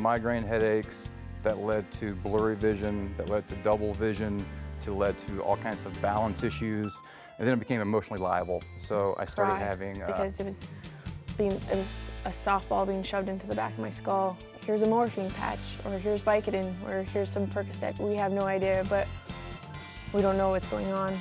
migraine headaches, that led to blurry vision, that led to double vision, led to all kinds of balance issues, and then it became emotionally liable. So I started having because it was a softball being shoved into the back of my skull. Here's a morphine patch, or here's Vicodin, or here's some Percocet. We have no idea, but we don't know what's going on.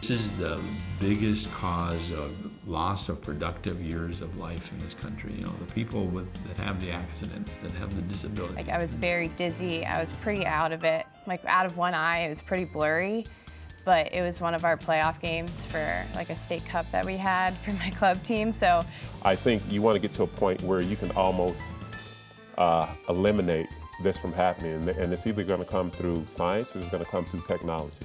This is the biggest cause of loss of productive years of life in this country. You know, the people that have the accidents, that have the disabilities. Like, I was very dizzy. I was pretty out of it. Like, out of one eye, it was pretty blurry. But it was one of our playoff games for like a state cup that we had for my club team. So I think you want to get to a point where you can almost eliminate this from happening, and it's either going to come through science or it's going to come through technology.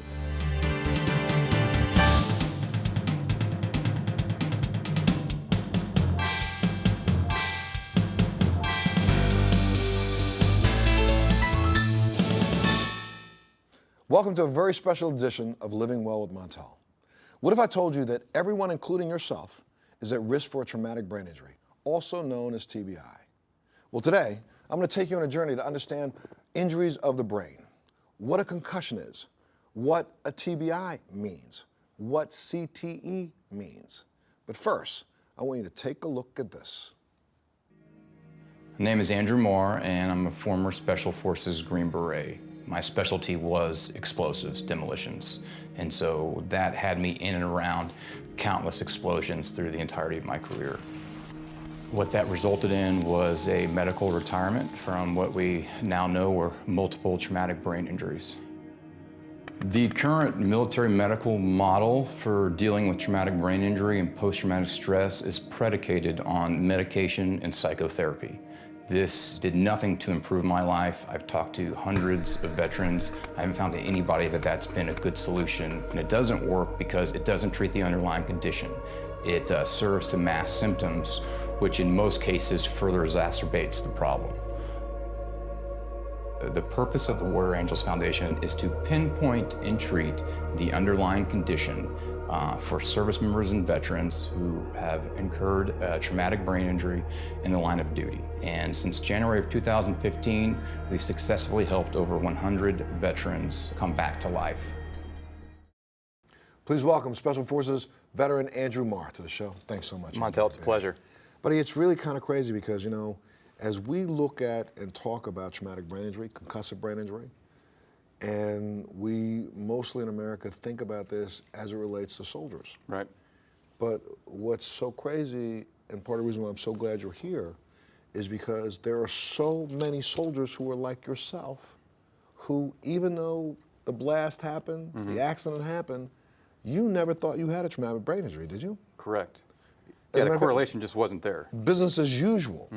Welcome to a very special edition of Living Well with Montel. What if I told you that everyone, including yourself, is at risk for a traumatic brain injury, also known as TBI? Well, today, I'm going to take you on a journey to understand injuries of the brain, what a concussion is, what a TBI means, what CTE means. But first, I want you to take a look at this. My name is Andrew Moore, and I'm a former Special Forces Green Beret. My specialty was explosives, demolitions, and so that had me in and around countless explosions through the entirety of my career. What that resulted in was a medical retirement from what we now know were multiple traumatic brain injuries. The current military medical model for dealing with traumatic brain injury and post-traumatic stress is predicated on medication and psychotherapy. This did nothing to improve my life. I've talked to hundreds of veterans. I haven't found anybody that's been a good solution. And it doesn't work because it doesn't treat the underlying condition. It serves to mask symptoms, which in most cases further exacerbates the problem. The purpose of the Warrior Angels Foundation is to pinpoint and treat the underlying condition for service members and veterans who have incurred a traumatic brain injury in the line of duty. And since January of 2015, we've successfully helped over 100 veterans come back to life. Please welcome Special Forces veteran Andrew Moore to the show. Thanks so much. Montel, it's a pleasure. Buddy, it's really kind of crazy because, you know, as we look at and talk about traumatic brain injury, concussive brain injury, and we mostly in America think about this as it relates to soldiers. Right. But what's so crazy, and part of the reason why I'm so glad you're here, is because there are so many soldiers who are like yourself, who even though the blast happened, the accident happened, you never thought you had a traumatic brain injury, did you? Correct. Yeah, the correlation just wasn't there. Business as usual.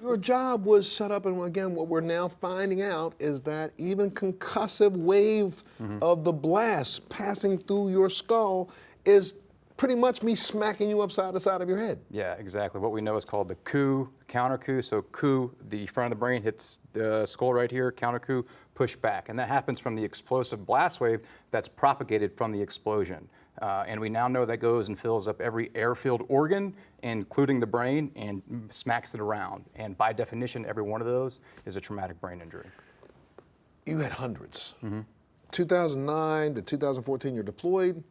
Your job was set up, and again, what we're now finding out is that even concussive wave of the blast passing through your skull is pretty much me smacking you upside the side of your head. Yeah, exactly. What we know is called the coup, counter coup. So coup, the front of the brain hits the skull right here, counter coup, push back. And that happens from the explosive blast wave that's propagated from the explosion. And we now know that goes and fills up every airfield organ, including the brain, and smacks it around. And by definition, every one of those is a traumatic brain injury. You had hundreds. 2009 to 2014, you're deployed.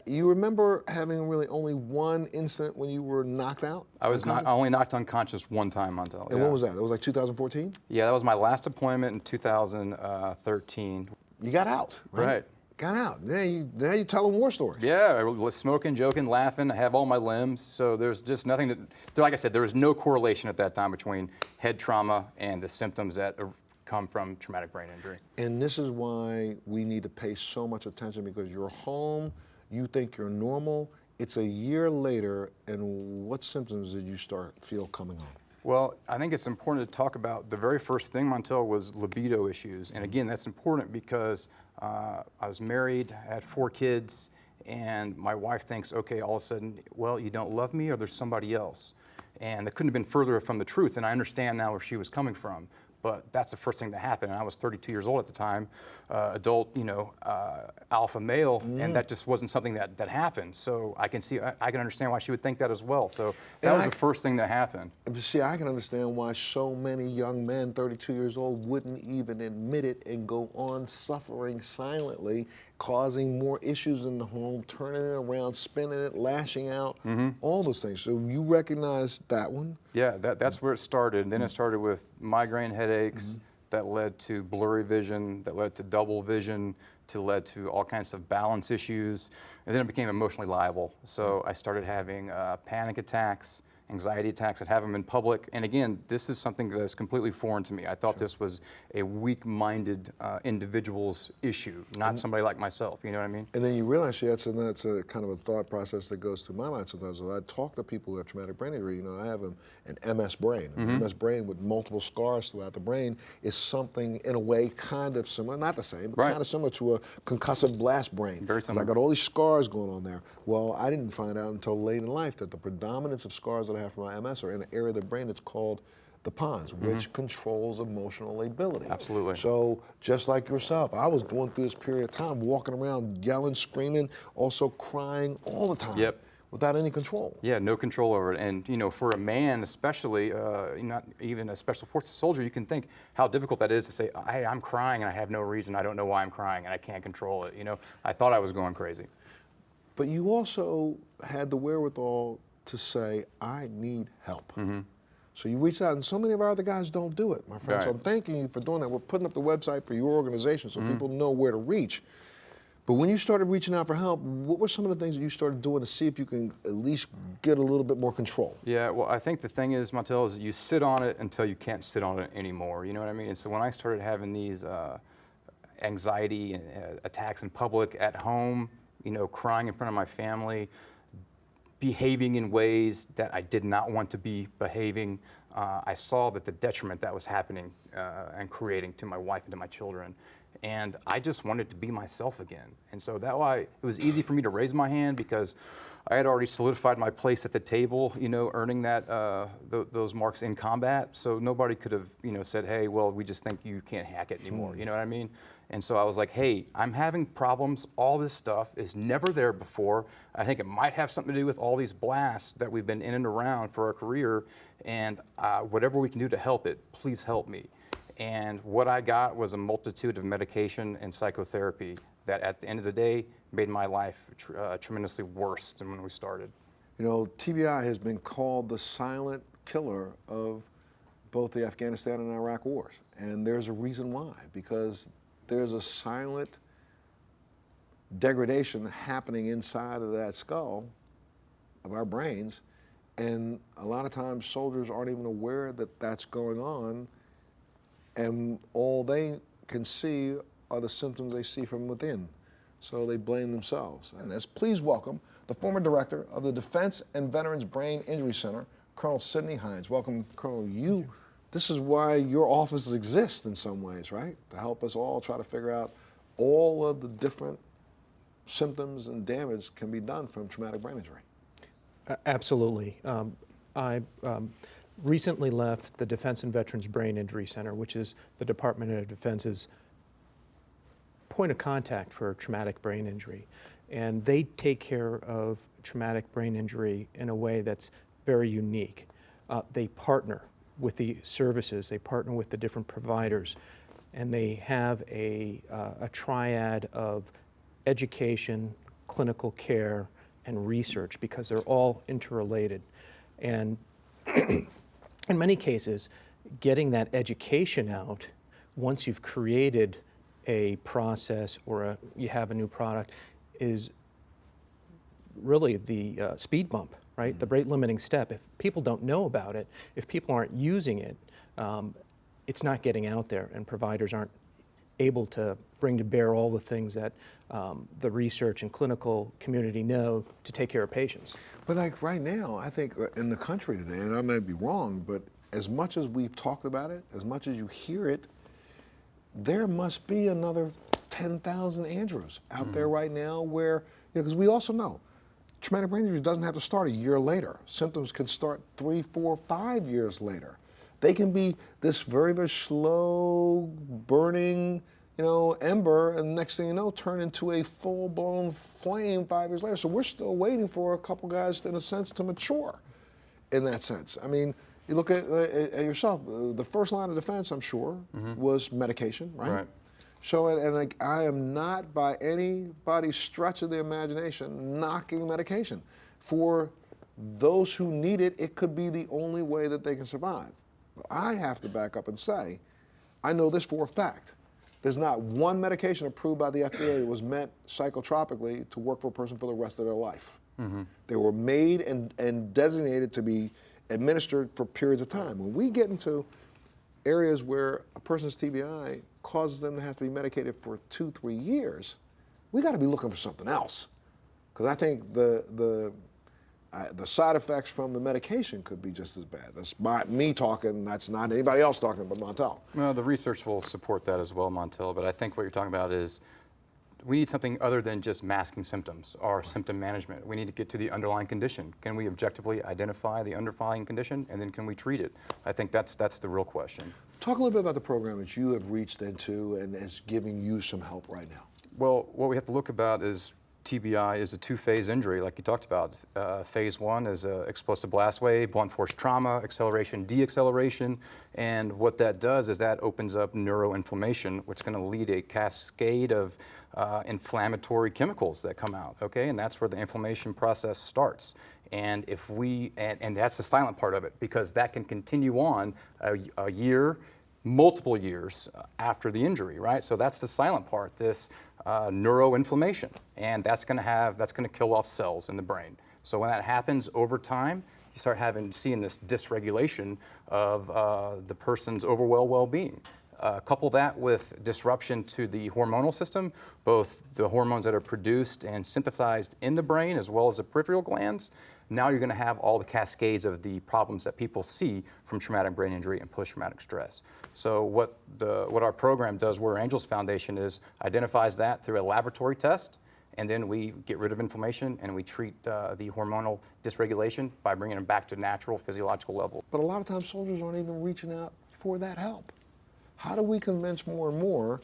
You remember having really only one incident when you were knocked out? I only knocked unconscious one time, Montel. And when was that? That was like 2014? Yeah, that was my last deployment in 2013. You got out, right? Got out. Now you're telling war stories. Yeah, I was smoking, joking, laughing. I have all my limbs, so there's just nothing to, like I said, there was no correlation at that time between head trauma and the symptoms that come from traumatic brain injury. And this is why we need to pay so much attention, because you're home, you think you're normal, it's a year later, and what symptoms did you feel coming on? Well, I think it's important to talk about the very first thing, Montel, was libido issues. And again, that's important because I was married, I had 4 kids, and my wife thinks, okay, all of a sudden, well, you don't love me or there's somebody else. And that couldn't have been further from the truth, and I understand now where she was coming from. but that's the first thing that happened. And I was 32 years old at the time, adult, alpha male, and that just wasn't something that happened. So I can understand why she would think that as well. So that was the first thing that happened. See, I can understand why so many young men, 32 years old, wouldn't even admit it and go on suffering silently, causing more issues in the home, turning it around, spinning it, lashing out, all those things. So you recognize that one? Yeah, that's where it started. And then it started with migraine headaches that led to blurry vision, that led to double vision, led to all kinds of balance issues. And then it became emotionally liable. So I started having panic attacks, anxiety attacks. I'd have them in public. And again, this is something that is completely foreign to me. I thought this was a weak-minded individual's issue, not somebody like myself, you know what I mean? And then you realize that's a kind of a thought process that goes through my mind sometimes. When I talk to people who have traumatic brain injury, I have an MS brain. An MS brain with multiple scars throughout the brain is something, in a way, kind of similar, not the same, but kind of similar to a concussive blast brain. Very similar. I got all these scars going on there. Well, I didn't find out until late in life that the predominance of scars that I have from my MS are in an area of the brain that's called the pons, which controls emotional ability. Absolutely. So just like yourself, I was going through this period of time, walking around, yelling, screaming, also crying all the time. Yep. Without any control. Yeah, no control over it. And for a man especially, not even a Special Forces soldier, you can think how difficult that is to say, hey, I'm crying and I have no reason, I don't know why I'm crying and I can't control it. I thought I was going crazy. But you also had the wherewithal to say, I need help. So you reached out, and so many of our other guys don't do it, my friend. Right. So I'm thanking you for doing that. We're putting up the website for your organization so people know where to reach. But when you started reaching out for help, what were some of the things that you started doing to see if you can at least get a little bit more control? Yeah, well, I think the thing is, Montel, is you sit on it until you can't sit on it anymore. You know what I mean? And so when I started having these anxiety and attacks in public, at home, crying in front of my family, behaving in ways that I did not want to be behaving, I saw that the detriment that was happening and creating to my wife and to my children. And I just wanted to be myself again. And so that's why it was easy for me to raise my hand, because I had already solidified my place at the table, earning that those marks in combat. So nobody could have, said, hey, well, we just think you can't hack it anymore. You know what I mean? And so I was like, hey, I'm having problems. All this stuff is never there before. I think it might have something to do with all these blasts that we've been in and around for our career. And whatever we can do to help it, please help me. And what I got was a multitude of medication and psychotherapy that at the end of the day made my life tremendously worse than when we started. TBI has been called the silent killer of both the Afghanistan and Iraq wars. And there's a reason why, because there's a silent degradation happening inside of that skull, of our brains, and a lot of times soldiers aren't even aware that that's going on, and all they can see are the symptoms they see from within. So they blame themselves. And please welcome the former director of the Defense and Veterans Brain Injury Center, Col Sidney Hinds. Welcome, Colonel. This is why your office exists in some ways, right? To help us all try to figure out all of the different symptoms and damage can be done from traumatic brain injury. Absolutely. I recently left the Defense and Veterans Brain Injury Center, which is the Department of Defense's point of contact for traumatic brain injury. And they take care of traumatic brain injury in a way that's very unique. They partner with the services, they partner with the different providers, and they have a triad of education, clinical care, and research, because they're all interrelated. And in many cases, getting that education out, once you've created a process or you have a new product, is really the speed bump, right? The rate limiting step. If people don't know about it, if people aren't using it, it's not getting out there, and providers aren't able to bring to bear all the things that the research and clinical community know to take care of patients. But like right now, I think in the country today, and I may be wrong, but as much as we've talked about it, as much as you hear it, there must be another 10,000 Andrews out there right now where, because we also know traumatic brain injury doesn't have to start a year later. Symptoms can start 3, 4, 5 years later. They can be this very, very slow burning, ember, and next thing you know, turn into a full-blown flame 5 years later. So we're still waiting for a couple guys, in a sense, to mature in that sense. I mean, you look at yourself, the first line of defense, I'm sure, was medication, right? Right. So, and like, I am not by anybody's stretch of the imagination knocking medication. For those who need it, it could be the only way that they can survive. But I have to back up and say, I know this for a fact. There's not one medication approved by the FDA that was meant psychotropically to work for a person for the rest of their life. They were made and designated to be administered for periods of time. When we get into areas where a person's TBI causes them to have to be medicated for 2-3 years, we got to be looking for something else. Because I think the side effects from the medication could be just as bad. That's me talking, that's not anybody else talking but Montel. Well, the research will support that as well, Montel, but I think what you're talking about is we need something other than just masking symptoms or symptom management. We need to get to the underlying condition. Can we objectively identify the underlying condition, and then can we treat it? I think that's the real question. Talk a little bit about the program that you have reached into and is giving you some help right now. Well, what we have to look about is TBI is a two-phase injury, like you talked about. Phase one is explosive blast wave, blunt force trauma, acceleration, deacceleration, and what that does is that opens up neuroinflammation, which is going to lead a cascade of inflammatory chemicals that come out, okay? And that's where the inflammation process starts. And if we, and that's the silent part of it, because that can continue on a year, multiple years after the injury, right? So that's the silent part, this neuroinflammation, and that's going to kill off cells in the brain. So when that happens over time, you start seeing this dysregulation of the person's overall well-being. Couple that with disruption to the hormonal system, both the hormones that are produced and synthesized in the brain as well as the peripheral glands. Now you're going to have all the cascades of the problems that people see from traumatic brain injury and post-traumatic stress. So what our program does, where Angels Foundation is, identifies that through a laboratory test, and then we get rid of inflammation and we treat the hormonal dysregulation by bringing them back to natural physiological level. But a lot of times soldiers aren't even reaching out for that help. How do we convince more and more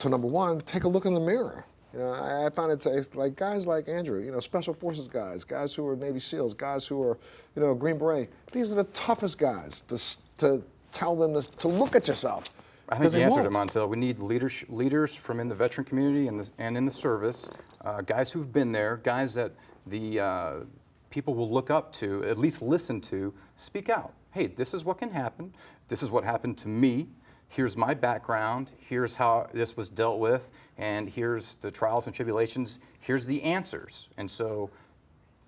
to, number one, take a look in the mirror? I find it's like guys like Andrew, Special Forces guys who are Navy SEALs, guys who are, Green Beret. These are the toughest guys to tell them to look at yourself. I think the answer to Montel, we need leaders from in the veteran community and in the service, guys who've been there, guys that the people will look up to, at least listen to, speak out. Hey, this is what can happen. This is what happened to me. Here's my background, here's how this was dealt with, and here's the trials and tribulations, here's the answers. And so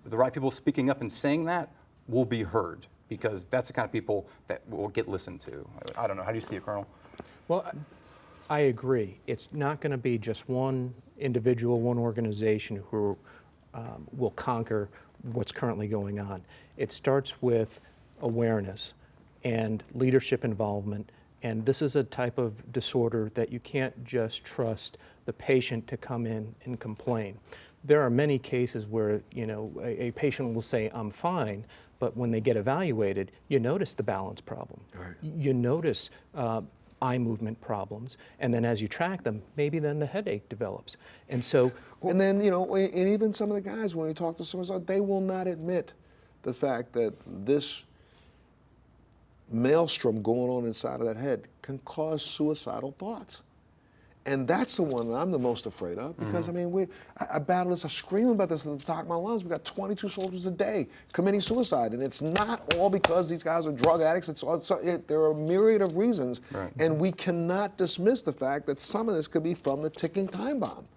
the right people speaking up and saying that will be heard, because that's the kind of people that will get listened to. I don't know, how do you see it, Colonel? Well, I agree. It's not going to be just one individual, one organization who will conquer what's currently going on. It starts with awareness and leadership involvement. And this is a type of disorder that you can't just trust the patient to come in and complain. There are many cases where, a patient will say, I'm fine, but when they get evaluated, you notice the balance problem. Right. You notice eye movement problems, and then as you track them, maybe then the headache develops. And so... And then, and even some of the guys, when you talk to someone, they will not admit the fact that this maelstrom going on inside of that head can cause suicidal thoughts. And that's the one that I'm the most afraid of, because I mean, I battle this, I scream about this at the top of my lungs. We've got 22 soldiers a day committing suicide, and it's not all because these guys are drug addicts. There are a myriad of reasons, right. And we cannot dismiss the fact that some of this could be from the ticking time bomb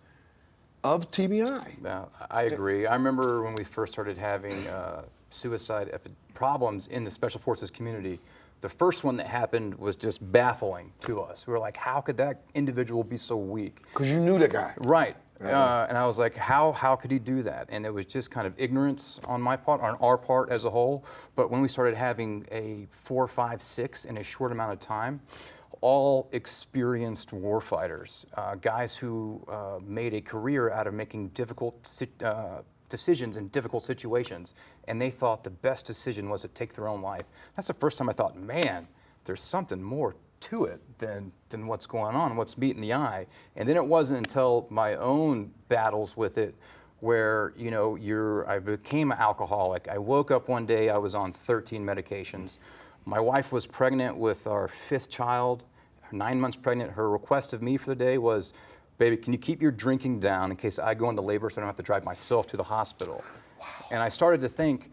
of TBI. Yeah, I agree. I remember when we first started having suicide problems in the Special Forces community. The first one that happened was just baffling to us. We were like, how could that individual be so weak? Because you knew the guy. Right. And I was like, how could he do that? And it was just kind of ignorance on my part, on our part as a whole. But when we started having a 4, 5, 6 in a short amount of time, all experienced warfighters, guys who made a career out of making difficult decisions in difficult situations, and they thought the best decision was to take their own life. That's the first time I thought, man, there's something more to it than what's going on, what's meeting the eye. And then it wasn't until my own battles with it where, you know, I became an alcoholic. I woke up one day, I was on 13 medications. My wife was pregnant with our 5th child, 9 months pregnant. Her request of me for the day was, baby, can you keep your drinking down in case I go into labor so I don't have to drive myself to the hospital? Wow. And I started to think,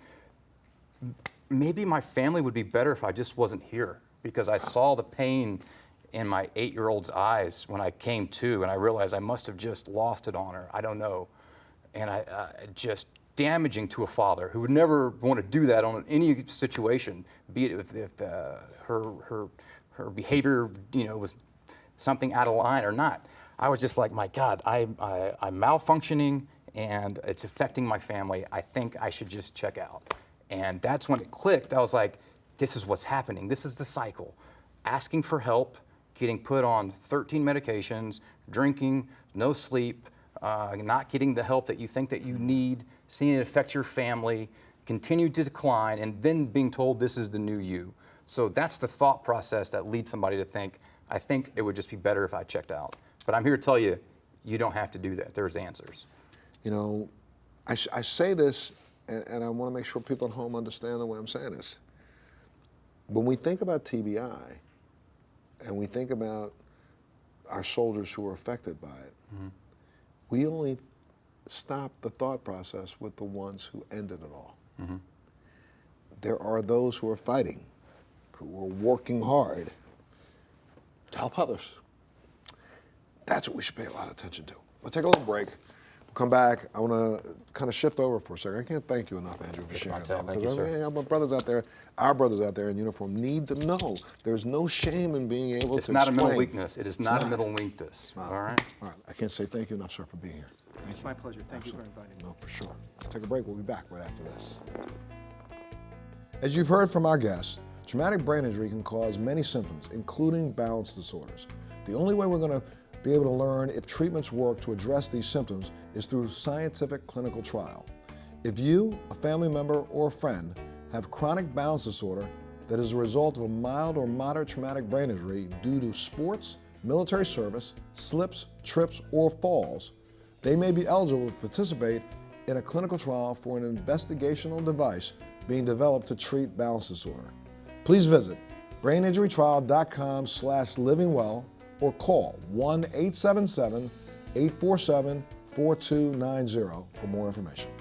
maybe my family would be better if I just wasn't here, because I saw the pain in my 8-year-old's eyes when I came to, and I realized I must have just lost it on her. I don't know. And just damaging to a father who would never want to do that on any situation, be it if her behavior, you know, was something out of line or not. I was just like, my God, I'm malfunctioning and it's affecting my family. I think I should just check out. And that's when it clicked. I was like, this is what's happening. This is the cycle. Asking for help, getting put on 13 medications, drinking, no sleep, not getting the help that you think that you need, seeing it affect your family, continue to decline, and then being told this is the new you. So that's the thought process that leads somebody to think, I think it would just be better if I checked out. But I'm here to tell you, you don't have to do that. There's answers. You know, I say this, and I want to make sure people at home understand the way I'm saying this. When we think about TBI, and we think about our soldiers who are affected by it, we only stop the thought process with the ones who ended it all. There are those who are fighting, who are working hard to help others. That's what we should pay a lot of attention to. We'll take a little break. We'll come back. I want to kind of shift over for a second. I can't thank you enough, Andrew, for sharing that. Thank you, sir. My brothers out there, our brothers out there in uniform need to know there's no shame in being able to explain. It's not a mental weakness. It is not a mental weakness. All right? All right. I can't say thank you enough, sir, for being here. Thank you. My pleasure. Thank you for inviting me. No, for sure. Take a break. We'll be back right after this. As you've heard from our guests, traumatic brain injury can cause many symptoms, including balance disorders. The only way we're going to be able to learn if treatments work to address these symptoms is through scientific clinical trial. If you, a family member, or a friend have chronic balance disorder that is a result of a mild or moderate traumatic brain injury due to sports, military service, slips, trips, or falls, they may be eligible to participate in a clinical trial for an investigational device being developed to treat balance disorder. Please visit braininjurytrial.com/livingwell or call 1-877-847-4290 for more information.